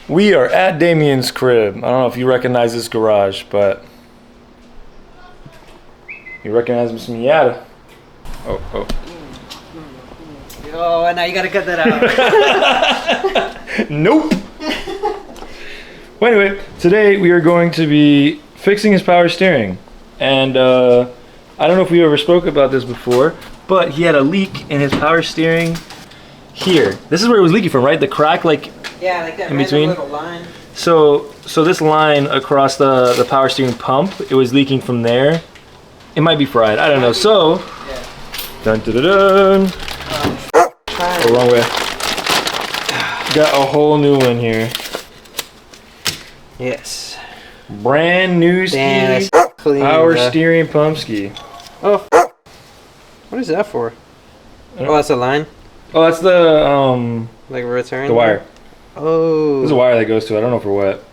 We are at Damien's crib. I don't know if you recognize this garage, but you recognize Miss Miata. Oh. Oh, now you gotta cut that out. Nope. Well, anyway, today we are going to be fixing his power steering. And I don't know if we ever spoke about this before, but he had a leak in his power steering here. This is where it was leaking from, right? The crack, like, yeah, like that in between. little line. So this line across the power steering pump, it was leaking from there. It might be fried. I don't know. So, dun dun dun dun. Oh, wrong way. Got a whole new one here. Yes. Brand new ski. Power steering pump ski. Oh, what is that for? Oh, that's a line. Oh, that's the like a return. The wire. Oh. There's a wire that goes to it. I don't know for what.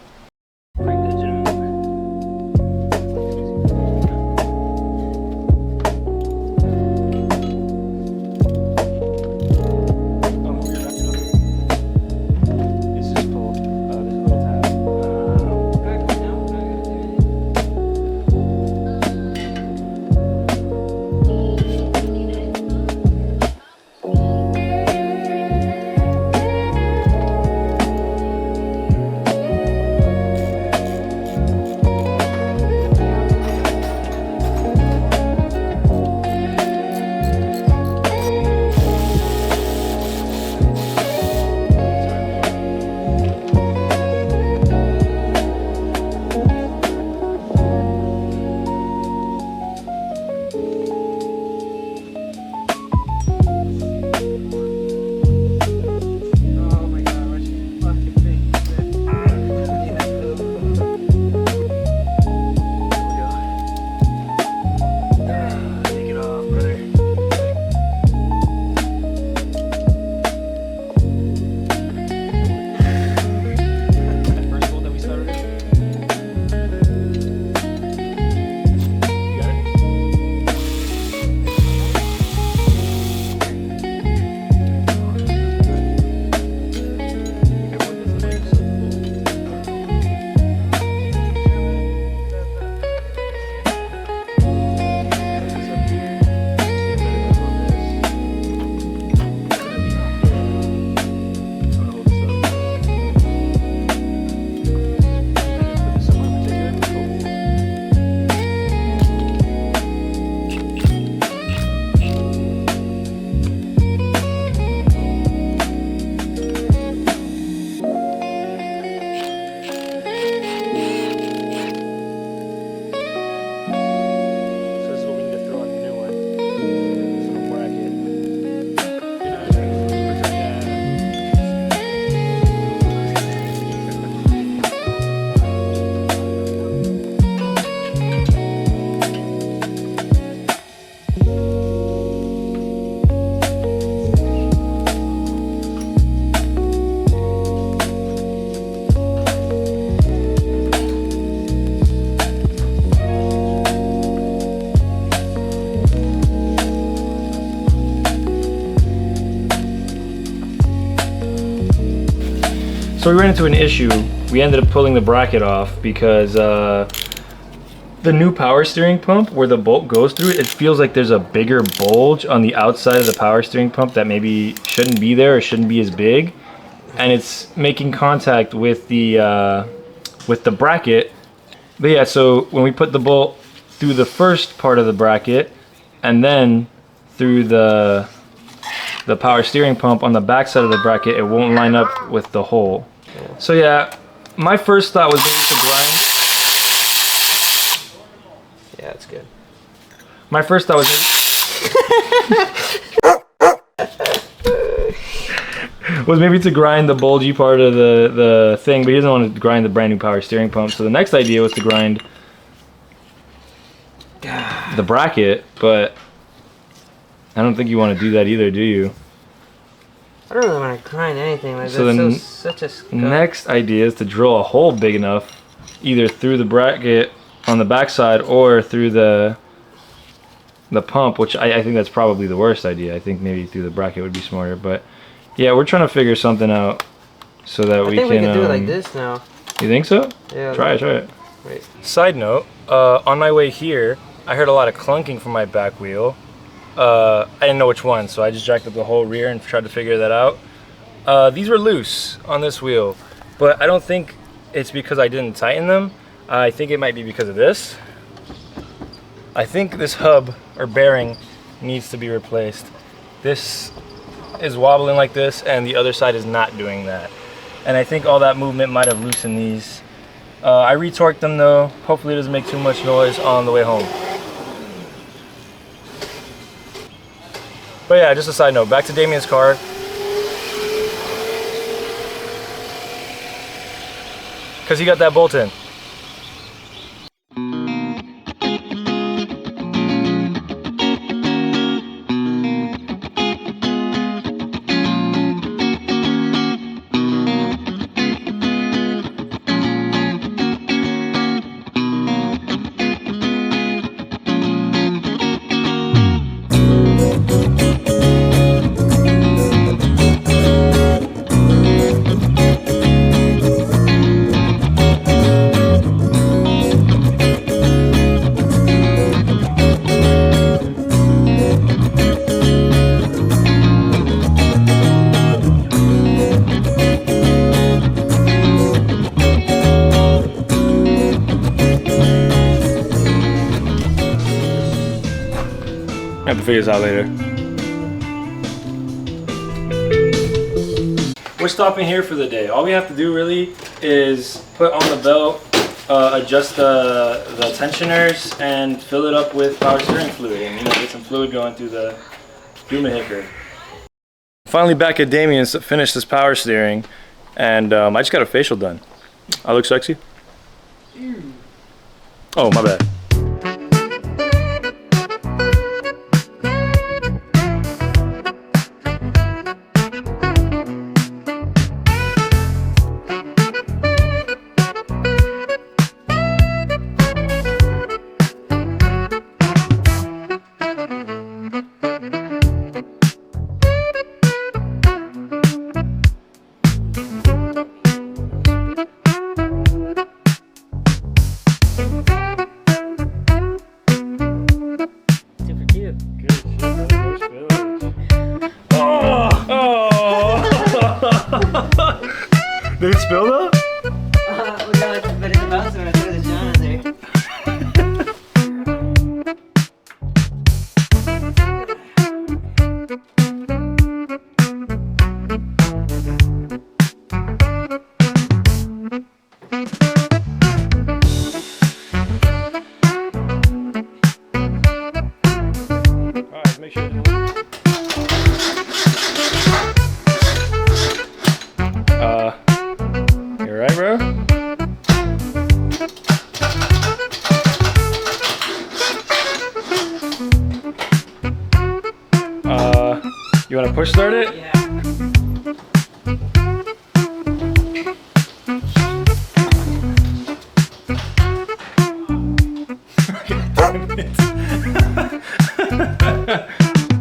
So we ran into an issue. We ended up pulling the bracket off because the new power steering pump, where the bolt goes through it, it feels like there's a bigger bulge on the outside of the power steering pump that maybe shouldn't be there or shouldn't be as big, and it's making contact with the bracket. But yeah, so when we put the bolt through the first part of the bracket and then through the power steering pump on the back side of the bracket, it won't line up with the hole. So yeah, my first thought was maybe to grind. Yeah, it's good. My first thought was maybe to grind the bulgy part of the thing, but he doesn't want to grind the brand new power steering pump. So the next idea was to grind the bracket, but I don't think you want to do that either, do you? I don't really want to grind anything like so that. The such a scuff. Next idea is to drill a hole big enough, either through the bracket on the backside or through the pump, which I think that's probably the worst idea. I think maybe through the bracket would be smarter, but yeah, we're trying to figure something out. so that I think we can do it like this now. You think so? Yeah. Try it. Wait. Side note, on my way here, I heard a lot of clunking from my back wheel. I didn't know which one, so I just jacked up the whole rear and tried to figure that out. These were loose on this wheel, but I don't think it's because I didn't tighten them. I think it might be because of this. I think this hub or bearing needs to be replaced. This is wobbling like this and the other side is not doing that. And I think all that movement might have loosened these. I retorqued them though. Hopefully it doesn't make too much noise on the way home. But yeah, just a side note, back to Damien's car. Because he got that bolt in. I have to figure this out later. We're stopping here for the day. All we have to do really is put on the belt, adjust the tensioners, and fill it up with power steering fluid, and get some fluid going through the doomahicker. Finally back at Damien's to finish this power steering, and I just got a facial done. I look sexy? Oh, my bad. Did it spill though? We got like a bit of the mouse when I threw the John in there. Alright, make sure. You alright, bro? You wanna push start it? Yeah.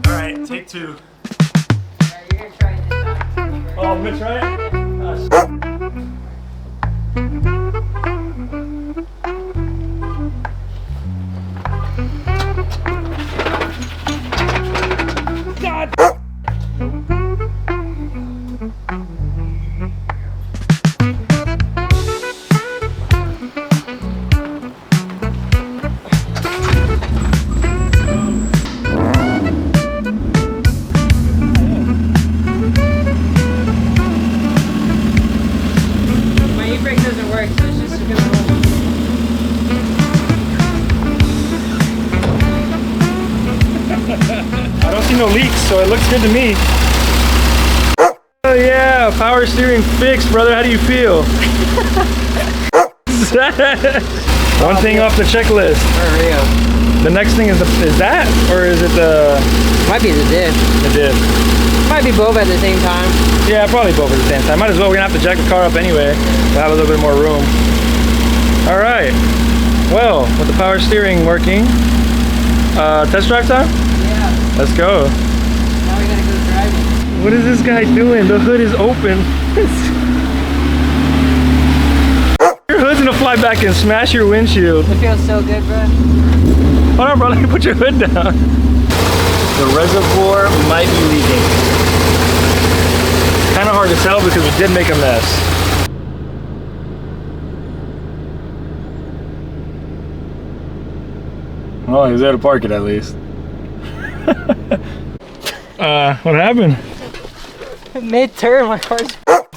Alright, take two. You're gonna try it this time. Oh, I'm gonna try it? God! My e-brake doesn't work, so it's just gonna roll. I don't see no leaks, so it looks good to me. Oh yeah, power steering fixed, brother. How do you feel? One thing off the checklist. For real. The next thing is that, or is it the Might be the diff. diff? Might be both at the same time. Yeah, probably both at the same time. Might as well. We're gonna have to jack the car up anyway. We'll have a little bit more room. All right. Well, with the power steering working, test drive time? Yeah. Let's go. Now we gotta go driving. What is this guy doing? The hood is open. my back and smash your windshield. It feels so good, bro. Hold on, bro, let me put your hood down. The reservoir might be leaking. Kind of hard to tell because we did make a mess. Well, he was able to park it at least. What happened? Mid-turn, my car's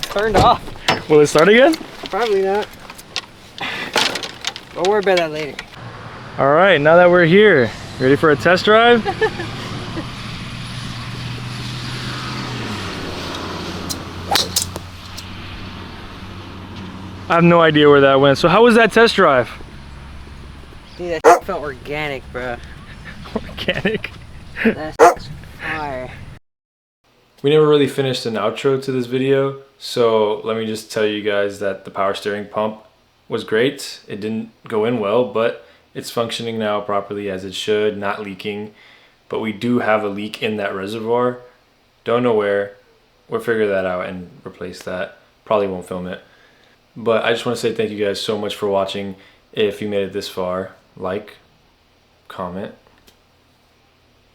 turned off. Will it start again? Probably not. We'll worry about that later. All right, now that we're here, ready for a test drive? I have no idea where that went. So how was that test drive? Dude, that felt organic, bro. Organic. That's fire. We never really finished an outro to this video, so let me just tell you guys that the power steering pump was great. It didn't go in well, but it's functioning now properly as it should, not leaking. But we do have a leak in that reservoir. Don't know where. We'll figure that out and replace that. Probably won't film it. But I just want to say thank you guys so much for watching. If you made it this far, like, comment,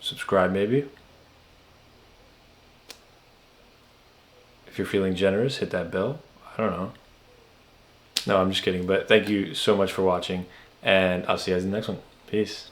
subscribe maybe. If you're feeling generous, hit that bell. I don't know. No, I'm just kidding. But thank you so much for watching. And I'll see you guys in the next one. Peace.